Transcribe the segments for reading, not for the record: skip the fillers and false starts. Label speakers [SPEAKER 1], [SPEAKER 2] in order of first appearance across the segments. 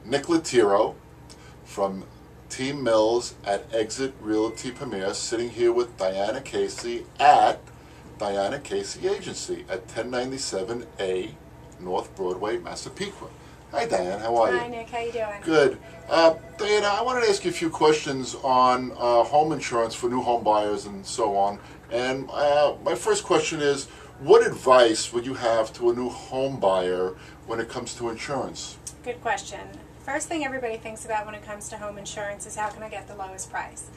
[SPEAKER 1] Nick Letttiero from Team Mills at Exit Realty Premier, sitting here with Diana Casey at Diana Casey Agency at 1097A North Broadway, Massapequa. Hi Diane, how are you?
[SPEAKER 2] Hi Nick, how you doing?
[SPEAKER 1] Good. Diana, I wanted to ask you a few questions on home insurance for new home buyers and so on. And my first question is, what advice would you have to a new home buyer when it comes to insurance?
[SPEAKER 2] Good question. First thing everybody thinks about when it comes to home insurance is how can I get the lowest price?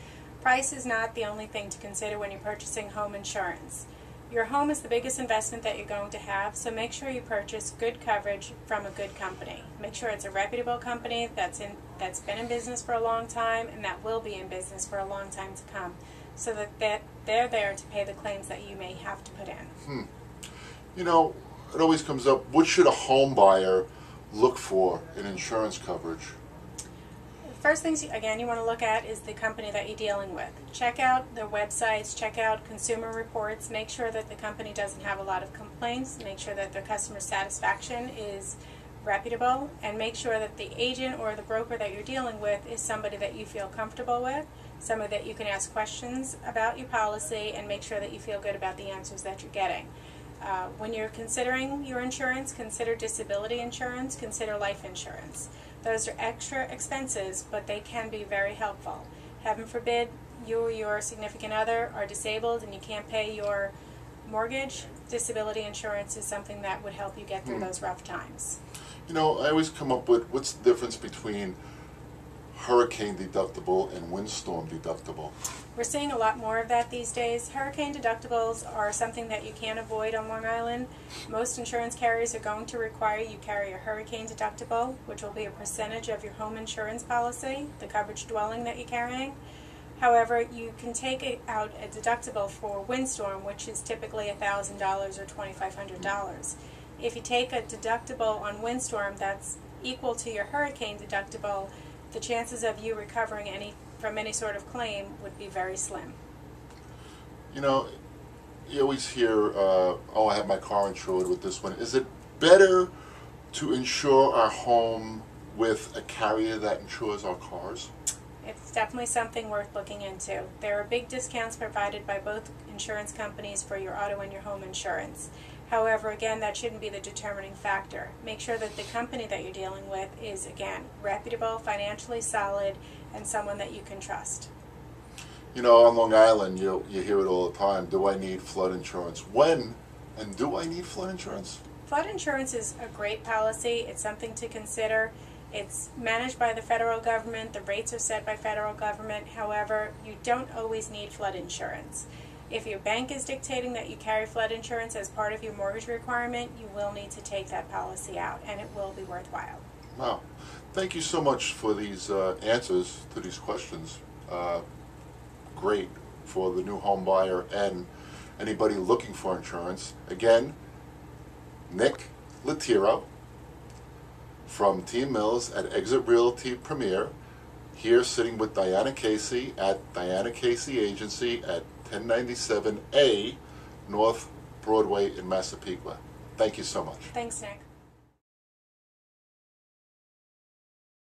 [SPEAKER 2] Price is not the only thing to consider when you're purchasing home insurance. Your home is the biggest investment that you're going to have, so make sure you purchase good coverage from a good company. Make sure it's a reputable company that's been in business for a long time and that will be in business for a long time to come, so that they're there to pay the claims that you may have to put in.
[SPEAKER 1] You know, it always comes up, what should a home buyer look for in insurance coverage?
[SPEAKER 2] First things, again, you want to look at is the company that you're dealing with. Check out their websites, check out consumer reports, make sure that the company doesn't have a lot of complaints, make sure that their customer satisfaction is reputable, and make sure that the agent or the broker that you're dealing with is somebody that you feel comfortable with, somebody that you can ask questions about your policy, and make sure that you feel good about the answers that you're getting. When you're considering your insurance, consider disability insurance, consider life insurance. Those are extra expenses, but they can be very helpful. Heaven forbid you or your significant other are disabled and you can't pay your mortgage, disability insurance is something that would help you get through those rough times.
[SPEAKER 1] You know, I always come up with, what's the difference between hurricane deductible and windstorm deductible?
[SPEAKER 2] We're seeing a lot more of that these days. Hurricane deductibles are something that you can't avoid on Long Island. Most insurance carriers are going to require you carry a hurricane deductible, which will be a percentage of your home insurance policy, the coverage dwelling that you're carrying. However, you can take out a deductible for windstorm, which is typically $1,000 or $2,500. If you take a deductible on windstorm that's equal to your hurricane deductible, the chances of you recovering from any sort of claim would be very slim.
[SPEAKER 1] You know, you always hear, oh, I have my car insured with this one. Is it better to insure our home with a carrier that insures our cars?
[SPEAKER 2] It's definitely something worth looking into. There are big discounts provided by both insurance companies for your auto and your home insurance. However, again, that shouldn't be the determining factor. Make sure that the company that you're dealing with is, again, reputable, financially solid, and someone that you can trust.
[SPEAKER 1] You know, on Long Island, you hear it all the time, do I need flood insurance? When and do I need flood insurance?
[SPEAKER 2] Flood insurance is a great policy. It's something to consider. It's managed by the federal government. The rates are set by federal government. However, you don't always need flood insurance. If your bank is dictating that you carry flood insurance as part of your mortgage requirement, you will need to take that policy out, and it will be worthwhile.
[SPEAKER 1] Wow. Thank you so much for these answers to these questions. Great for the new home buyer and anybody looking for insurance. Again, Nick Letttiero from Team Mills at Exit Realty Premier, here sitting with Diana Casey at Diana Casey Agency at 1097A North Broadway in Massapequa. Thank you so much.
[SPEAKER 2] Thanks, Nick.